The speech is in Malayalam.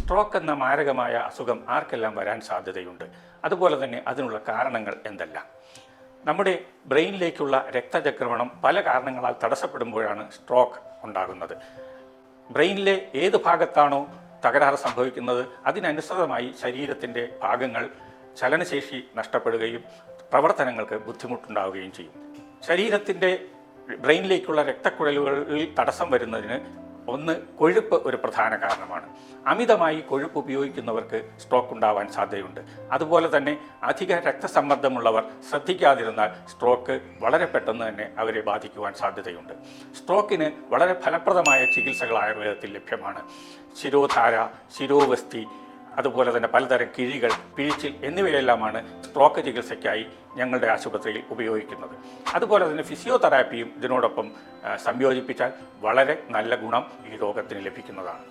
സ്ട്രോക്ക് എന്ന മാരകമായ അസുഖം ആർക്കെല്ലാം വരാൻ സാധ്യതയുണ്ട്? അതുപോലെ തന്നെ അതിനുള്ള കാരണങ്ങൾ എന്തെല്ലാം? നമ്മുടെ ബ്രെയിനിലേക്കുള്ള രക്തചക്രമണം പല കാരണങ്ങളാൽ തടസ്സപ്പെടുമ്പോഴാണ് സ്ട്രോക്ക് ഉണ്ടാകുന്നത്. ബ്രെയിനിലെ ഏത് ഭാഗത്താണോ തകരാറ് സംഭവിക്കുന്നത് അതിനനുസൃതമായി ശരീരത്തിൻ്റെ ഭാഗങ്ങൾ ചലനശേഷി നഷ്ടപ്പെടുകയും പ്രവർത്തനങ്ങൾക്ക് ബുദ്ധിമുട്ടുണ്ടാവുകയും ചെയ്യും. ശരീരത്തിൻ്റെ ബ്രെയിനിലേക്കുള്ള രക്തക്കുഴലുകളിൽ തടസ്സം വരുന്നതിന് ഒന്ന്, കൊഴുപ്പ് ഒരു പ്രധാന കാരണമാണ്. അമിതമായി കൊഴുപ്പ് ഉപയോഗിക്കുന്നവർക്ക് സ്ട്രോക്ക് ഉണ്ടാവാൻ സാധ്യതയുണ്ട്. അതുപോലെ തന്നെ അധിക രക്തസമ്മർദ്ദമുള്ളവർ ശ്രദ്ധിക്കാതിരുന്നാൽ സ്ട്രോക്ക് വളരെ പെട്ടെന്ന് തന്നെ അവരെ ബാധിക്കുവാൻ സാധ്യതയുണ്ട്. സ്ട്രോക്കിന് വളരെ ഫലപ്രദമായ ചികിത്സകൾ ആയുർവേദത്തിൽ ലഭ്യമാണ്. ശിരോധാര, ശിരോവസ്തി, അതുപോലെ തന്നെ പലതരം കിഴികൾ, പിഴിച്ചിൽ എന്നിവയെല്ലാമാണ് സ്ട്രോക്ക് ചികിത്സയ്ക്കായി ഞങ്ങളുടെ ആശുപത്രിയിൽ ഉപയോഗിക്കുന്നത്. അതുപോലെ തന്നെ ഫിസിയോതെറാപ്പിയും ഇതിനോടൊപ്പം സംയോജിപ്പിച്ചാൽ വളരെ നല്ല ഗുണം ഈ രോഗത്തിന് ലഭിക്കുന്നതാണ്.